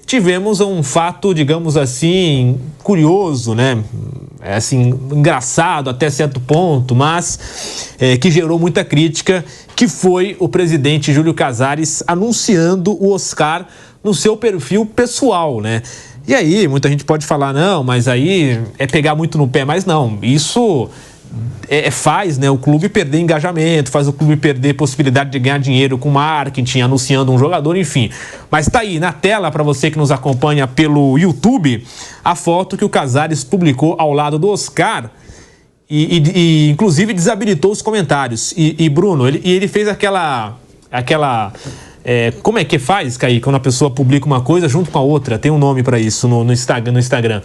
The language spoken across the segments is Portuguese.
tivemos um fato, digamos assim, curioso, né? Assim, engraçado até certo ponto, mas que gerou muita crítica, que foi o presidente Júlio Casares anunciando o Oscar no seu perfil pessoal, né? E aí, muita gente pode falar, não, mas aí é pegar muito no pé, mas não, isso faz, né, o clube perder engajamento, faz o clube perder possibilidade de ganhar dinheiro com marketing, anunciando um jogador, enfim. Mas tá aí na tela, para você que nos acompanha pelo YouTube, a foto que o Casares publicou ao lado do Oscar e inclusive desabilitou os comentários. E Bruno, ele fez aquela como é que faz, Kaique, quando a pessoa publica uma coisa junto com a outra? Tem um nome para isso no Instagram.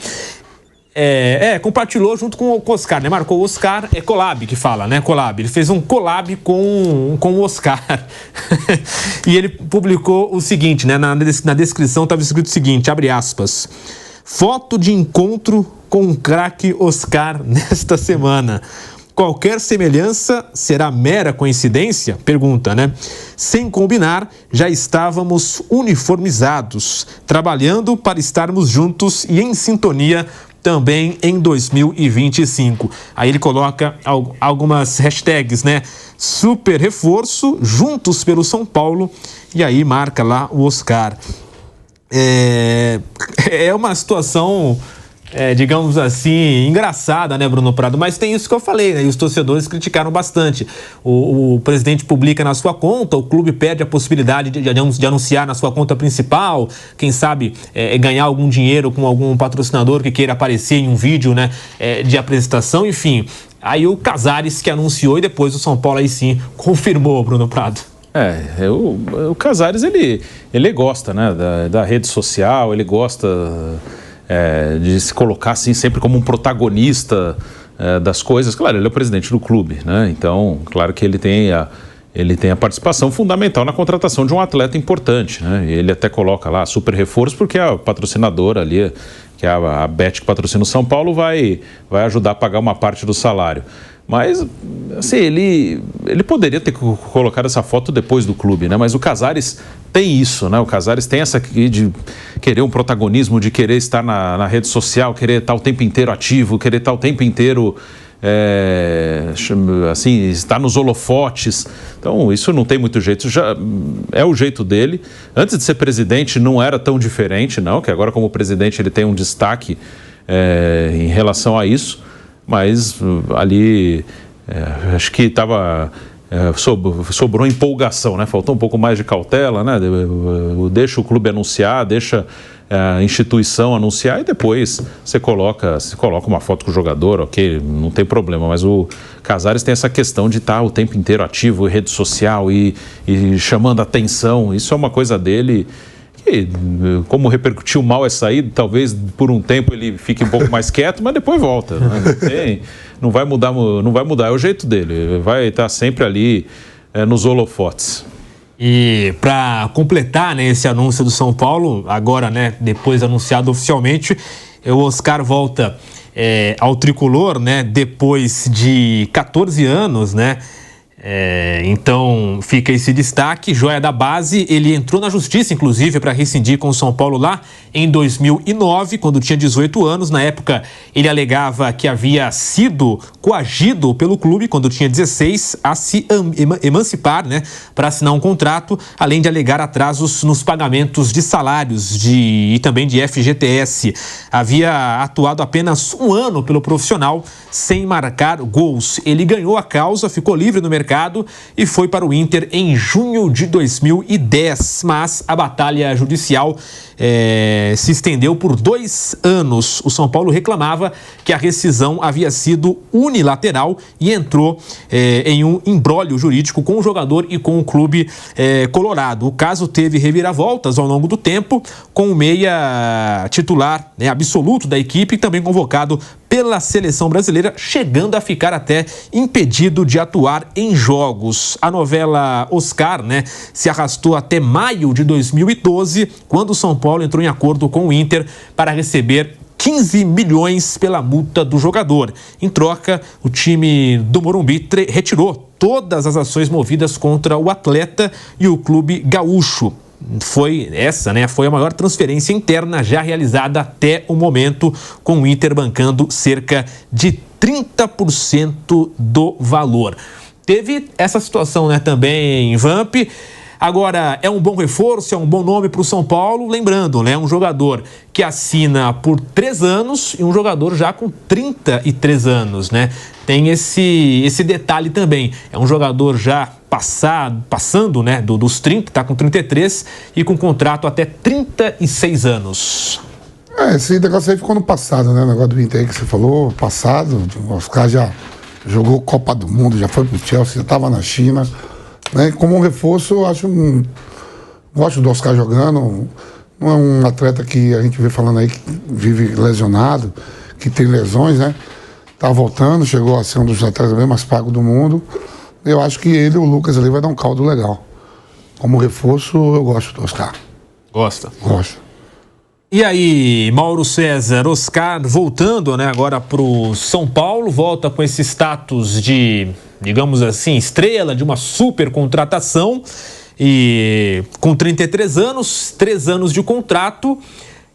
Compartilhou junto com o Oscar, né? Marcou o Oscar, collab que fala, né? Collab. Ele fez um collab com o Oscar. E ele publicou o seguinte, né? Na descrição estava escrito o seguinte, abre aspas. Foto de encontro com o craque Oscar nesta semana. Qualquer semelhança será mera coincidência? Pergunta, né? Sem combinar, já estávamos uniformizados, trabalhando para estarmos juntos e em sintonia também em 2025. Aí ele coloca algumas hashtags, né? Super reforço, juntos pelo São Paulo, e aí marca lá o Oscar. É uma situação, digamos assim, engraçada, né, Bruno Prado? Mas tem isso que eu falei, né? E os torcedores criticaram bastante. O presidente publica na sua conta, o clube perde a possibilidade de anunciar na sua conta principal, quem sabe ganhar algum dinheiro com algum patrocinador que queira aparecer em um vídeo, né, de apresentação, enfim. Aí o Casares que anunciou e depois o São Paulo aí sim confirmou, Bruno Prado. O Casares, ele gosta, né, da rede social, ele gosta de se colocar assim sempre como um protagonista das coisas. Claro, ele é o presidente do clube, né? Então, claro que ele tem a participação fundamental na contratação de um atleta importante, né? Ele até coloca lá super reforço porque a patrocinadora ali, que é a Bet que patrocina o São Paulo, vai ajudar a pagar uma parte do salário. Mas, assim, ele poderia ter colocado essa foto depois do clube, né? Mas o Casares tem isso, né? O Casares tem essa aqui de querer um protagonismo, de querer estar na rede social, querer estar o tempo inteiro ativo, querer estar o tempo inteiro, assim, estar nos holofotes. Então, isso não tem muito jeito, já é o jeito dele. Antes de ser presidente não era tão diferente, não, que agora como presidente ele tem um destaque em relação a isso. Mas ali acho que sobrou empolgação, né? Faltou um pouco mais de cautela, né? Deixa o clube anunciar, deixa a instituição anunciar e depois você coloca uma foto com o jogador, ok, não tem problema. Mas o Casares tem essa questão de estar o tempo inteiro ativo em rede social e chamando atenção. Isso é uma coisa dele. E, como repercutiu mal essa ida, talvez por um tempo ele fique um pouco mais quieto, mas depois volta, né? Não vai mudar, é o jeito dele, ele vai estar sempre ali nos holofotes. E para completar, né, esse anúncio do São Paulo, agora, né, depois anunciado oficialmente, o Oscar volta ao tricolor, né, depois de 14 anos, né? Então fica esse destaque, joia da base. Ele entrou na justiça, inclusive, para rescindir com o São Paulo lá em 2009, quando tinha 18 anos. Na época, ele alegava que havia sido coagido pelo clube, quando tinha 16, a se emancipar, né, para assinar um contrato, além de alegar atrasos nos pagamentos de salários e também de FGTS. Havia atuado apenas um ano pelo profissional, sem marcar gols. Ele ganhou a causa, ficou livre no mercado e foi para o Inter em junho de 2010, mas a batalha judicial se estendeu por 2 anos. O São Paulo reclamava que a rescisão havia sido unilateral e entrou em um imbróglio jurídico com o jogador e com o clube colorado. O caso teve reviravoltas ao longo do tempo, com o meia titular, né, absoluto da equipe, também convocado pela seleção brasileira, chegando a ficar até impedido de atuar em jogos. A novela Oscar, né, se arrastou até maio de 2012, quando o São Paulo entrou em acordo com o Inter para receber 15 milhões pela multa do jogador. Em troca, o time do Morumbi retirou todas as ações movidas contra o atleta e o clube gaúcho. foi a maior transferência interna já realizada até o momento, com o Inter bancando cerca de 30% do valor. Teve essa situação, né, também em Vamp. Agora, é um bom reforço, é um bom nome para o São Paulo. Lembrando, né, um jogador que assina por 3 anos e um jogador já com 33 anos, né? Tem esse detalhe também. É um jogador já passando, né, dos 30, está com 33 e com contrato até 36 anos. Esse negócio aí ficou no passado, né? O negócio do Inter aí que você falou, passado. O Oscar já jogou Copa do Mundo, já foi pro Chelsea, já estava na China. Né? Como um reforço, eu acho gosto do Oscar jogando. Não é um atleta que a gente vê falando aí que vive lesionado, que tem lesões, né? Tá voltando, chegou a ser um dos atletas bem mais pagos do mundo. Eu acho que ele, o Lucas ali, vai dar um caldo legal. Como reforço, eu gosto do Oscar. Gosta? Gosto. E aí, Mauro César, Oscar voltando, né, agora pro São Paulo, volta com esse status de, digamos assim, estrela, de uma super contratação, e com 33 anos, 3 anos de contrato,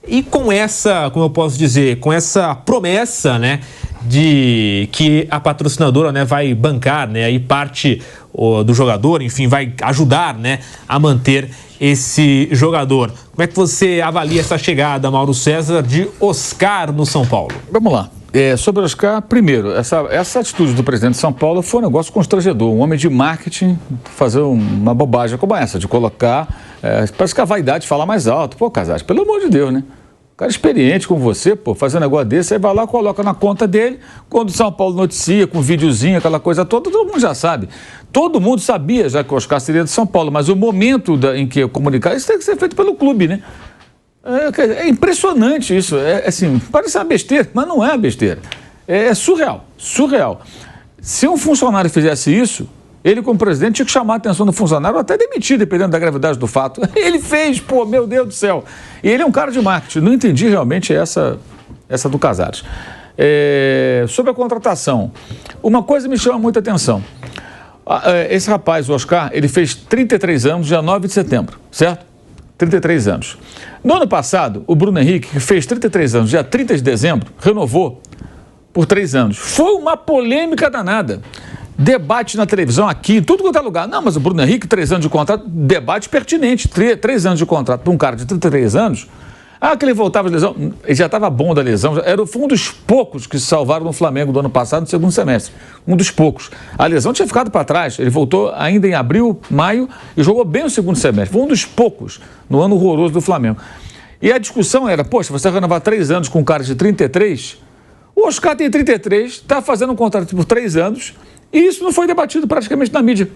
e com essa, como eu posso dizer, com essa promessa, né, de que a patrocinadora, né, vai bancar, né, aí parte do jogador, enfim, vai ajudar, né, a manter esse jogador. Como é que você avalia essa chegada, Mauro César, de Oscar no São Paulo? Vamos lá. Sobre o Oscar, primeiro, essa atitude do presidente de São Paulo foi um negócio constrangedor. Um homem de marketing fazer uma bobagem como essa, de colocar... parece que a vaidade fala mais alto. Pô, Casares, pelo amor de Deus, né? Cara experiente como você, pô, fazer um negócio desse, aí vai lá, coloca na conta dele, quando o São Paulo noticia, com um videozinho, aquela coisa toda, todo mundo já sabe. Todo mundo sabia já que o Oscar seria de São Paulo, mas o momento em que eu comunicar, isso tem que ser feito pelo clube, né? É impressionante isso, assim, parece uma besteira, mas não é uma besteira. É surreal, surreal. Se um funcionário fizesse isso, ele, como presidente, tinha que chamar a atenção do funcionário ou até demitir, dependendo da gravidade do fato. Ele fez, pô, meu Deus do céu. E ele é um cara de marketing. Não entendi realmente essa do Casares. Sobre a contratação, uma coisa me chama muita atenção. Esse rapaz, o Oscar, ele fez 33 anos, dia 9 de setembro, certo? 33 anos. No ano passado, o Bruno Henrique, que fez 33 anos, dia 30 de dezembro, renovou por 3 anos. Foi uma polêmica danada. Debate na televisão, aqui, em tudo quanto é lugar. Não, mas o Bruno Henrique, 3 anos de contrato, debate pertinente. 3 anos de contrato para um cara de 33 anos. Que ele voltava de lesão. Ele já estava bom da lesão. Foi um dos poucos que se salvaram no Flamengo do ano passado, no segundo semestre. Um dos poucos. A lesão tinha ficado para trás. Ele voltou ainda em abril, maio e jogou bem o segundo semestre. Foi um dos poucos no ano horroroso do Flamengo. E a discussão era, poxa, você vai renovar 3 anos com um cara de 33? O Oscar tem 33, está fazendo um contrato por 3 anos... E isso não foi debatido praticamente na mídia.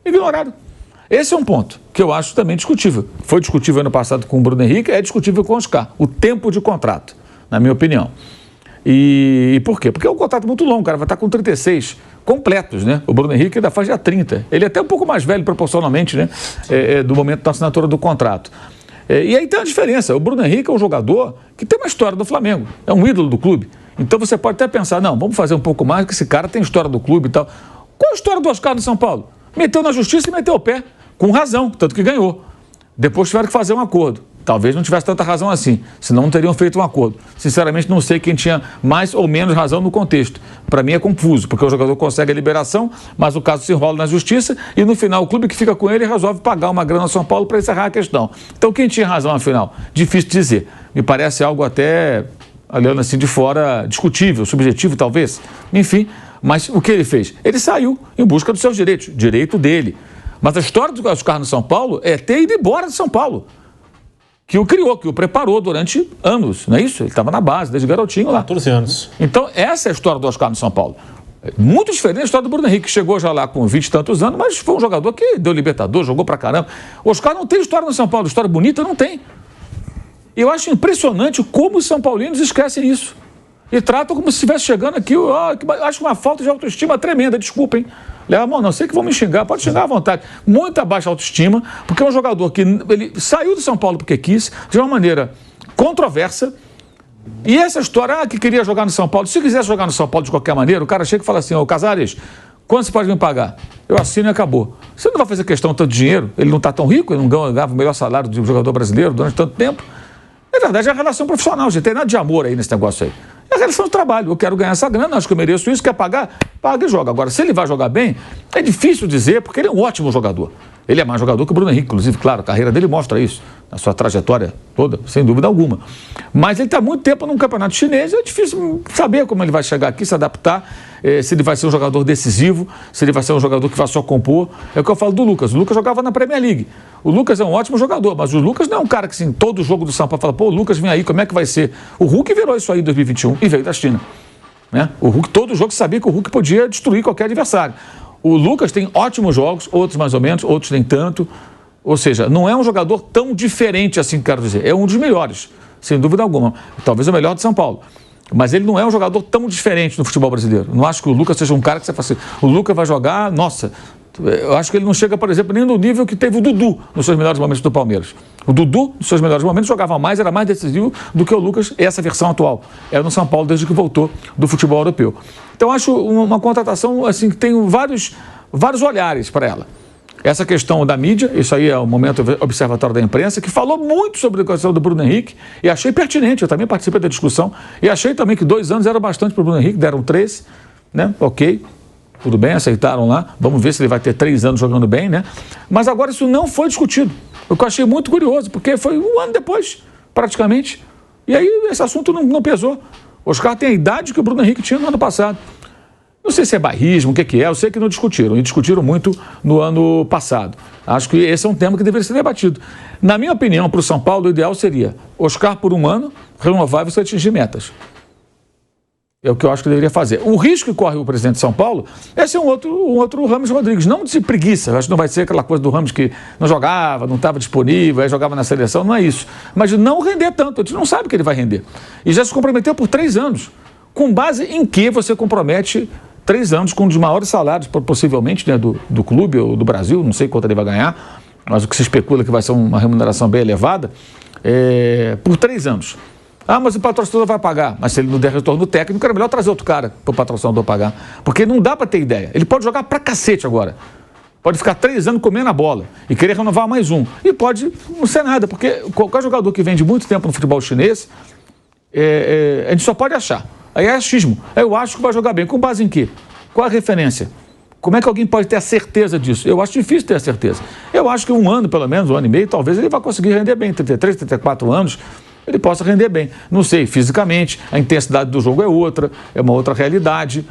Ignorado. Esse é um ponto que eu acho também discutível. Foi discutível ano passado com o Bruno Henrique, é discutível com o Oscar. O tempo de contrato, na minha opinião. E por quê? Porque é um contrato muito longo, o cara vai estar com 36 completos, né? O Bruno Henrique ainda faz já 30. Ele é até um pouco mais velho proporcionalmente, né? Do momento da assinatura do contrato. E aí tem a diferença. O Bruno Henrique é um jogador que tem uma história do Flamengo. É um ídolo do clube. Então você pode até pensar, não, vamos fazer um pouco mais, que esse cara tem história do clube e tal. Qual a história do Oscar do São Paulo? Meteu na justiça e meteu o pé, com razão, tanto que ganhou. Depois tiveram que fazer um acordo. Talvez não tivesse tanta razão assim, senão não teriam feito um acordo. Sinceramente, não sei quem tinha mais ou menos razão no contexto. Para mim é confuso, porque o jogador consegue a liberação, mas o caso se enrola na justiça e no final o clube que fica com ele resolve pagar uma grana ao São Paulo para encerrar a questão. Então quem tinha razão afinal? Difícil de dizer. Me parece algo até... olhando assim de fora, discutível, subjetivo talvez, enfim, mas o que ele fez? Ele saiu em busca dos seus direitos, direito dele. Mas a história do Oscar no São Paulo é ter ido embora de São Paulo, que o criou, que o preparou durante anos, não é isso? Ele estava na base, desde garotinho lá. 14 anos. Então, essa é a história do Oscar no São Paulo. Muito diferente da história do Bruno Henrique, que chegou já lá com 20 e tantos anos, mas foi um jogador que deu Libertadores, jogou pra caramba. O Oscar não tem história no São Paulo, história bonita não tem. Eu acho impressionante como os são paulinos esquecem isso. E tratam como se estivesse chegando aqui. Acho uma falta de autoestima tremenda, desculpem. Leva a mão, não sei que vão me xingar, pode xingar à vontade. Muita baixa autoestima, porque é um jogador que ele saiu do São Paulo porque quis, de uma maneira controversa. E essa história, que queria jogar no São Paulo, se quisesse jogar no São Paulo de qualquer maneira, o cara chega e fala assim, Casares, quanto você pode me pagar? eu assino e acabou. Você não vai fazer questão de tanto dinheiro, ele não está tão rico, ele não ganhava o melhor salário de um jogador brasileiro durante tanto tempo. Na verdade, é a relação profissional, gente, tem nada de amor aí nesse negócio aí. É a relação de trabalho, eu quero ganhar essa grana, acho que eu mereço isso, quer pagar? Paga e joga. Agora, se ele vai jogar bem, é difícil dizer, porque ele é um ótimo jogador. Ele é mais jogador que o Bruno Henrique, inclusive, claro, a carreira dele mostra isso, na sua trajetória toda, sem dúvida alguma. Mas ele está há muito tempo num campeonato chinês, é difícil saber como ele vai chegar aqui, se adaptar, se ele vai ser um jogador decisivo, se ele vai ser um jogador que vai só compor. É o que eu falo do Lucas. O Lucas jogava na Premier League. O Lucas é um ótimo jogador, mas o Lucas não é um cara que, assim, todo jogo do São Paulo fala, pô, o Lucas vem aí, como é que vai ser? O Hulk virou isso aí em 2021 e veio da China. Né? O Hulk, todo jogo sabia que o Hulk podia destruir qualquer adversário. O Lucas tem ótimos jogos, outros mais ou menos, outros nem tanto. Ou seja, não é um jogador tão diferente assim, quero dizer. É um dos melhores, sem dúvida alguma. Talvez o melhor de São Paulo. Mas ele não é um jogador tão diferente no futebol brasileiro. Não acho que o Lucas seja um cara que você fala assim, o Lucas vai jogar, nossa... Eu acho que ele não chega, por exemplo, nem no nível que teve o Dudu nos seus melhores momentos do Palmeiras. O Dudu, nos seus melhores momentos, jogava mais, era mais decisivo do que o Lucas, essa versão atual. É no São Paulo desde que voltou do futebol europeu. Então, acho uma contratação assim, que tem vários olhares para ela. Essa questão da mídia, isso aí é o momento observatório da imprensa, que falou muito sobre a questão do Bruno Henrique, e achei pertinente, eu também participei da discussão, e achei também que 2 anos era bastante para o Bruno Henrique, deram 3, né? Ok. Tudo bem, aceitaram lá. Vamos ver se ele vai ter 3 anos jogando bem, né? Mas agora isso não foi discutido. O que eu achei muito curioso, porque foi 1 ano depois, praticamente. E aí esse assunto não pesou. O Oscar tem a idade que o Bruno Henrique tinha no ano passado. Não sei se é bairrismo, o que é. Eu sei que não discutiram. E discutiram muito no ano passado. Acho que esse é um tema que deveria ser debatido. Na minha opinião, para o São Paulo, o ideal seria Oscar por 1 ano, renovar e você atingir metas. É o que eu acho que deveria fazer. O risco que corre o presidente de São Paulo é ser um outro Rames Rodrigues. Não de preguiça. Eu acho que não vai ser aquela coisa do Rames que não jogava, não estava disponível, aí jogava na seleção. Não é isso. Mas de não render tanto. A gente não sabe que ele vai render. E já se comprometeu por 3 anos. Com base em que você compromete 3 anos com um dos maiores salários, possivelmente, né, do clube ou do Brasil. Não sei quanto ele vai ganhar. Mas o que se especula que vai ser uma remuneração bem elevada. Por 3 anos. Ah, mas o patrocinador vai pagar. Mas se ele não der retorno técnico, era melhor trazer outro cara para o patrocinador pagar. Porque não dá para ter ideia. Ele pode jogar pra cacete agora. Pode ficar 3 anos comendo a bola e querer renovar mais um. E pode não ser nada, porque qualquer jogador que vem de muito tempo no futebol chinês, a gente só pode achar. Aí é achismo. Eu acho que vai jogar bem. Com base em quê? Qual a referência? Como é que alguém pode ter a certeza disso? Eu acho difícil ter a certeza. Eu acho que 1 ano, pelo menos, 1 ano e meio, talvez ele vai conseguir render bem. 33, 34 anos... ele possa render bem. Não sei, fisicamente, a intensidade do jogo é outra, é uma outra realidade,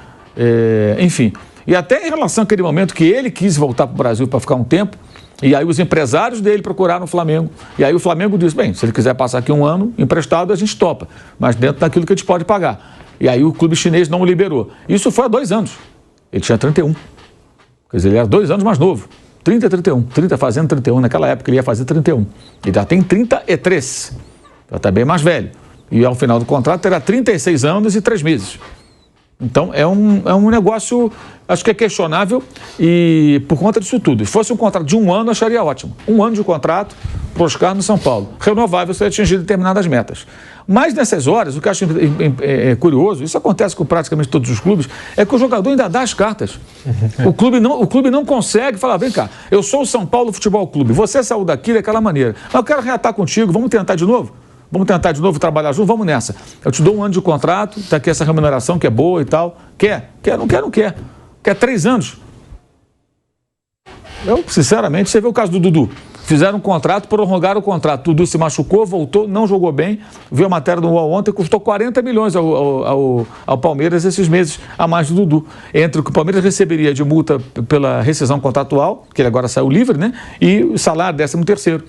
enfim. E até em relação àquele momento que ele quis voltar para o Brasil para ficar um tempo, e aí os empresários dele procuraram o Flamengo, e aí o Flamengo disse, bem, se ele quiser passar aqui 1 ano emprestado, a gente topa, mas dentro daquilo que a gente pode pagar. E aí o clube chinês não o liberou. Isso foi há 2 anos. Ele tinha 31. Quer dizer, ele era 2 anos mais novo. 30 e 31. 30 fazendo 31. Naquela época ele ia fazer 31. Ele já tem 33. Já está bem mais velho. E ao final do contrato terá 36 anos e 3 meses. Então é um negócio, acho que é questionável e por conta disso tudo. Se fosse um contrato de 1 ano, eu acharia ótimo. 1 ano de contrato para o Oscar no São Paulo. Renovável se atingir determinadas metas. Mas nessas horas, o que eu acho curioso, isso acontece com praticamente todos os clubes, é que o jogador ainda dá as cartas. O clube não consegue falar, vem cá, eu sou o São Paulo Futebol Clube, você saiu daqui daquela maneira, mas eu quero reatar contigo, vamos tentar de novo? Vamos tentar de novo trabalhar junto? Vamos nessa. Eu te dou 1 ano de contrato, tá aqui essa remuneração que é boa e tal. Quer? Não quer, não quer. Quer 3 anos. Eu, sinceramente, você vê o caso do Dudu. Fizeram um contrato, prorrogaram o contrato. Dudu se machucou, voltou, não jogou bem. Viu a matéria do UOL ontem, custou 40 milhões ao Palmeiras esses meses a mais do Dudu. Entre o que o Palmeiras receberia de multa pela rescisão contratual, que ele agora saiu livre, né? E o salário 13º.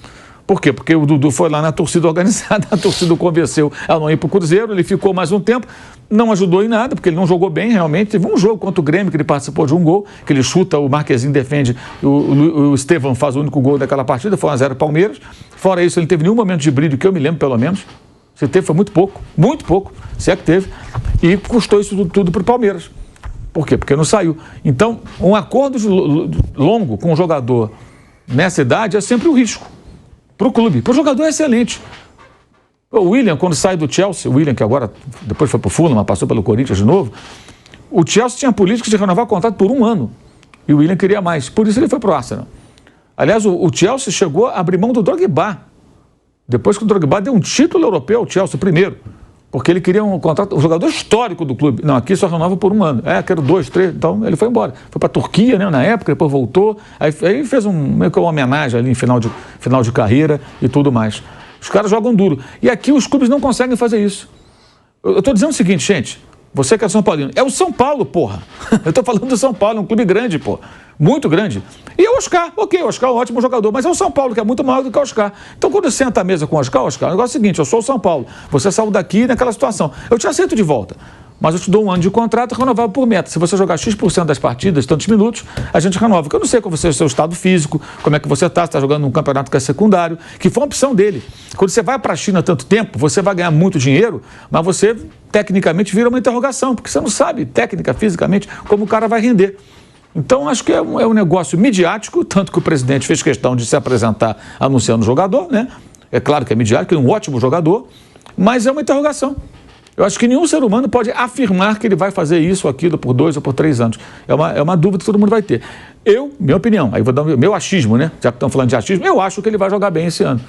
Por quê? Porque o Dudu foi lá na torcida organizada, a torcida o convenceu a não ir para o Cruzeiro, ele ficou mais um tempo, não ajudou em nada, porque ele não jogou bem realmente. Teve um jogo contra o Grêmio, que ele participou de um gol, que ele chuta, o Marquezinho defende, o Estevão faz o único gol daquela partida, foi 1-0 Palmeiras. Fora isso, ele não teve nenhum momento de brilho, que eu me lembro pelo menos. Se teve, foi muito pouco, se é que teve, e custou isso tudo para o Palmeiras. Por quê? Porque não saiu. Então, um acordo longo com o jogador nessa idade é sempre um risco. Para o clube, para o jogador é excelente. O William, quando sai do Chelsea, o William que agora, depois foi para o Fulham, mas passou pelo Corinthians de novo, o Chelsea tinha política de renovar o contrato por 1 ano. E o Willian queria mais. Por isso ele foi para o Arsenal. Aliás, o Chelsea chegou a abrir mão do Drogba. Depois que o Drogba deu um título europeu ao Chelsea, primeiro. Porque ele queria um contrato, um jogador histórico do clube. Não, aqui só renova por 1 ano. Quero 2, 3. Então ele foi embora. Foi para a Turquia, né, na época, depois voltou. Aí fez meio que uma homenagem ali em final de carreira e tudo mais. Os caras jogam duro. E aqui os clubes não conseguem fazer isso. Eu estou dizendo o seguinte, gente. Você que é São Paulino. É o São Paulo, porra. Eu estou falando do São Paulo, é um clube grande, porra. Muito grande. E o Oscar, o Oscar é um ótimo jogador, mas é o São Paulo, que é muito maior do que o Oscar. Então, quando você senta à mesa com o Oscar, o negócio é o seguinte, eu sou o São Paulo, você saiu daqui naquela situação. Eu te aceito de volta, mas eu te dou 1 ano de contrato renovável por meta. Se você jogar X% das partidas, tantos minutos, a gente renova. Porque eu não sei como você é o seu estado físico, como é que você está jogando num campeonato que é secundário, que foi uma opção dele. Quando você vai para a China tanto tempo, você vai ganhar muito dinheiro, mas você, tecnicamente, vira uma interrogação, porque você não sabe, fisicamente, como o cara vai render. Então, acho que é um negócio midiático, tanto que o presidente fez questão de se apresentar anunciando o jogador, né? É claro que é midiático, é um ótimo jogador, mas é uma interrogação. Eu acho que nenhum ser humano pode afirmar que ele vai fazer isso ou aquilo por 2 ou por 3 anos. É uma dúvida que todo mundo vai ter. Minha opinião, aí vou dar o meu achismo, né? Já que estão falando de achismo, eu acho que ele vai jogar bem esse ano.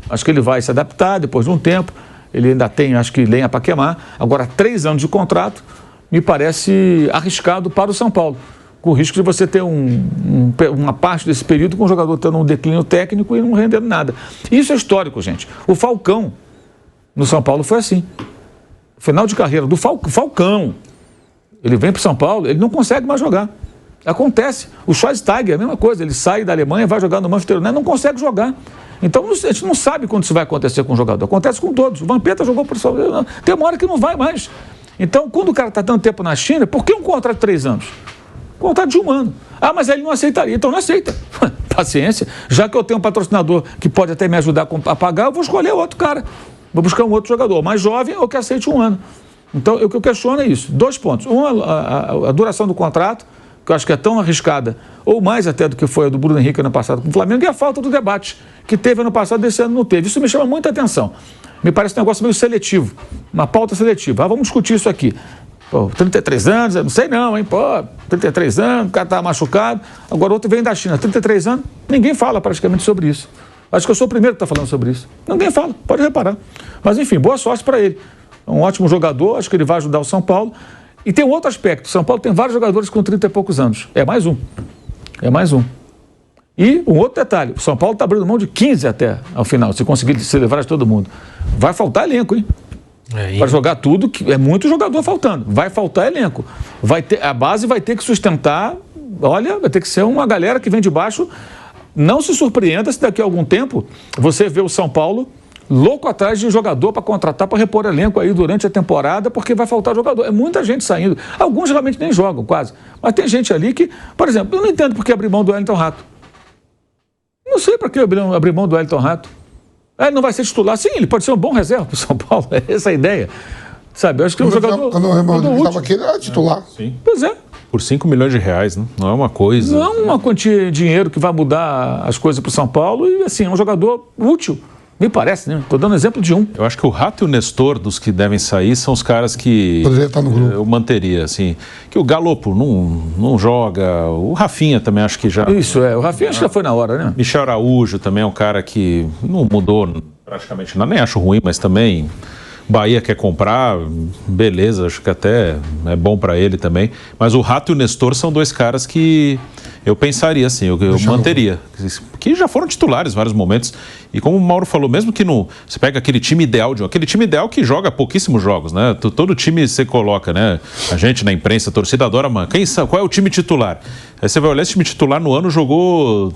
Acho que ele vai se adaptar depois de um tempo. Ele ainda tem, acho que, lenha para queimar. Agora, 3 anos de contrato me parece arriscado para o São Paulo, com o risco de você ter uma parte desse período com o jogador tendo um declínio técnico e não rendendo nada. Isso é histórico, gente. O Falcão, no São Paulo, foi assim. Final de carreira do Falcão. Ele vem para o São Paulo, ele não consegue mais jogar. Acontece. O Schweinsteiger é a mesma coisa. Ele sai da Alemanha, vai jogar no Manchester United, não consegue jogar. Então, a gente não sabe quando isso vai acontecer com o jogador. Acontece com todos. O Vampeta jogou para o São Paulo. Tem uma hora que não vai mais. Então, quando o cara está tanto tempo na China, por que um contrato de 3 anos? Contrato de 1 ano. Mas ele não aceitaria, então não aceita. Paciência. Já que eu tenho um patrocinador que pode até me ajudar a pagar, eu vou escolher outro cara. Vou buscar um outro jogador mais jovem ou que aceite 1 ano. Então, o que eu questiono é isso. 2 pontos. A duração do contrato, que eu acho que é tão arriscada, ou mais até do que foi a do Bruno Henrique ano passado com o Flamengo, e a falta do debate, que teve ano passado, desse ano não teve. Isso me chama muita atenção. Me parece um negócio meio seletivo, uma pauta seletiva. Vamos discutir isso aqui. 33 anos, eu não sei não, hein? 33 anos, o cara tá machucado. Agora outro vem da China, 33 anos, ninguém fala praticamente sobre isso. Acho que eu sou o primeiro que está falando sobre isso. Ninguém fala, pode reparar. Mas enfim, boa sorte para ele. É um ótimo jogador, acho que ele vai ajudar o São Paulo. E tem um outro aspecto, o São Paulo tem vários jogadores com 30 e poucos anos. É mais um. E um outro detalhe, o São Paulo está abrindo mão de 15 até ao final, se conseguir se livrar de todo mundo. Vai faltar elenco, hein? Para jogar tudo, que é muito jogador faltando. Vai faltar elenco. A base vai ter que sustentar, vai ter que ser uma galera que vem de baixo. Não se surpreenda se daqui a algum tempo você vê o São Paulo louco atrás de jogador para contratar, para repor elenco aí durante a temporada, porque vai faltar jogador. É muita gente saindo. Alguns realmente nem jogam, quase. Mas tem gente ali que, por exemplo, eu não entendo por que abrir mão do Wellington Rato. Não sei para que abrir mão do Wellington Rato. Ele não vai ser titular. Sim, ele pode ser um bom reserva para o São Paulo. É essa a ideia. Sabe, eu acho que o jogador... Quando o Renan estava aqui, ele era titular. Sim. Pois é. Por 5 milhões de reais, né? Não é uma coisa... Não é uma quantia de dinheiro que vai mudar as coisas para o São Paulo e, assim, é um jogador útil. Me parece, né? Estou dando exemplo de um. Eu acho que o Rato e o Nestor, dos que devem sair, são os caras que poderia estar no grupo. Eu manteria, assim. Que o Galopo não joga, o Rafinha também acho que já... Isso, o Rafinha acho que já foi na hora, né? Michel Araújo também é um cara que não mudou praticamente nada, nem acho ruim, mas também... Bahia quer comprar, beleza, acho que até é bom para ele também. Mas o Rato e o Nestor são 2 caras que eu pensaria assim, eu manteria. Que já foram titulares em vários momentos. E como o Mauro falou, mesmo que não... Você pega aquele time ideal que joga pouquíssimos jogos, né? Todo time você coloca, né? A gente na imprensa, a torcida adora, mano. Qual é o time titular? Aí você vai olhar, esse time titular no ano jogou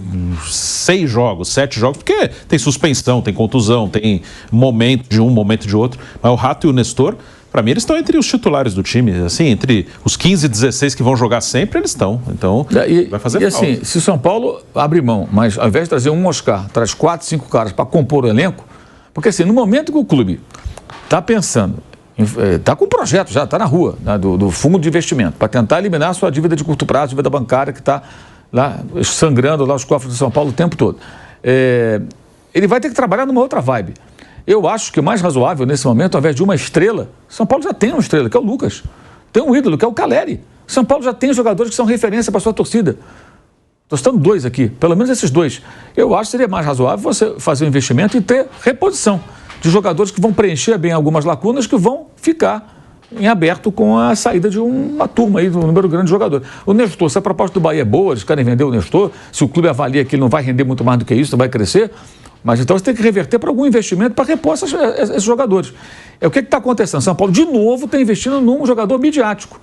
6 jogos, 7 jogos, porque tem suspensão, tem contusão, tem momento de um, momento de outro. Mas o Rato e o Nestor, para mim, eles estão entre os titulares do time. Assim, entre os 15 e 16 que vão jogar sempre, eles estão. Então, vai fazer falta. E assim, se o São Paulo abre mão, mas ao invés de trazer um Oscar, traz 4, 5 caras para compor o elenco, porque assim, no momento que o clube está pensando, está com um projeto já, está na rua, né, do fundo de investimento, para tentar eliminar a sua dívida de curto prazo, dívida bancária que está lá sangrando lá os cofres do São Paulo o tempo todo. Ele vai ter que trabalhar numa outra vibe. Eu acho que o mais razoável nesse momento, ao invés de uma estrela, São Paulo já tem uma estrela, que é o Lucas. Tem um ídolo, que é o Caleri. São Paulo já tem jogadores que são referência para sua torcida. Estou citando 2 aqui, pelo menos esses 2. Eu acho que seria mais razoável você fazer um investimento e ter reposição de jogadores que vão preencher bem algumas lacunas que vão ficar em aberto com a saída de uma turma aí, de um número grande de jogadores. O Nestor, se a proposta do Bahia é boa, eles querem vender o Nestor, se o clube avalia que ele não vai render muito mais do que isso, não vai crescer, mas então você tem que reverter para algum investimento para repor esses jogadores. O que está acontecendo? São Paulo, de novo, está investindo num jogador midiático.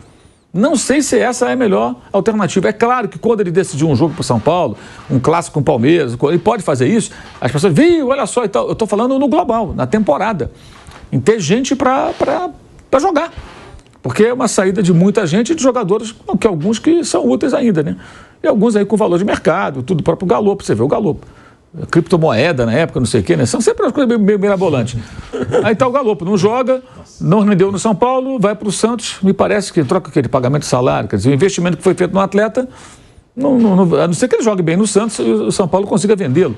Não sei se essa é a melhor alternativa. É claro que quando ele decidiu um jogo para o São Paulo, um clássico com o Palmeiras, ele pode fazer isso, as pessoas, viu, olha só, e tal. Eu estou falando no global, na temporada, em ter gente para jogar. Porque é uma saída de muita gente, de jogadores, que alguns que são úteis ainda, né? E alguns aí com valor de mercado, tudo, o próprio Galopo, você vê o Galopo. Criptomoeda na época, não sei o quê, né? São sempre as coisas meio mirabolantes. Aí tá o Galopo, não joga, não rendeu no São Paulo, vai para o Santos, me parece que troca aquele pagamento de salário, quer dizer, o investimento que foi feito no atleta, a não ser que ele jogue bem no Santos, o São Paulo consiga vendê-lo.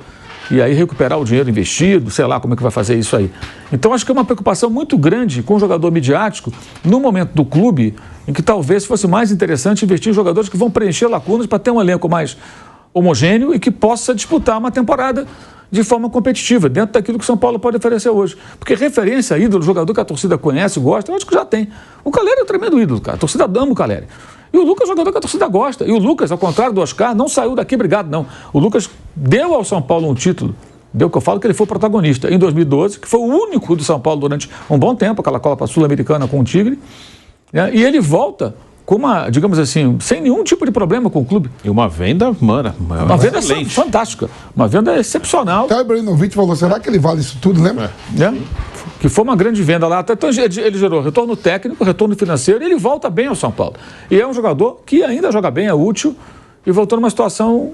E aí recuperar o dinheiro investido, sei lá como é que vai fazer isso aí. Então acho que é uma preocupação muito grande com o jogador midiático no momento do clube, em que talvez fosse mais interessante investir em jogadores que vão preencher lacunas para ter um elenco mais homogêneo e que possa disputar uma temporada de forma competitiva, dentro daquilo que o São Paulo pode oferecer hoje. Porque referência, ídolo, jogador que a torcida conhece, gosta, eu acho que já tem. O Calleri é um tremendo ídolo, cara. A torcida ama o Calleri. E o Lucas é um jogador que a torcida gosta. E o Lucas, ao contrário do Oscar, não saiu daqui brigado, não. O Lucas deu ao São Paulo um título, deu que eu falo que ele foi protagonista, em 2012, que foi o único do São Paulo durante um bom tempo, aquela Copa Sul-Americana com o Tigre, né? E ele volta com uma, digamos assim, sem nenhum tipo de problema com o clube. E uma venda, mano, uma venda fantástica, uma venda excepcional. Até o Ibrahimovic falou, será que ele vale isso tudo, lembra? Que foi uma grande venda lá. Então ele gerou retorno técnico, retorno financeiro, e ele volta bem ao São Paulo. E é um jogador que ainda joga bem, é útil, e voltou numa situação...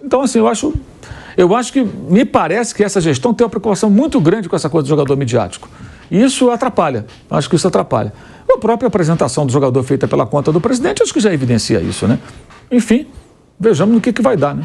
Então, assim, eu acho que me parece que essa gestão tem uma preocupação muito grande com essa coisa do jogador midiático. E isso atrapalha, acho que isso atrapalha. A própria apresentação do jogador feita pela conta do presidente, acho que já evidencia isso, né? Enfim, vejamos no que vai dar, né?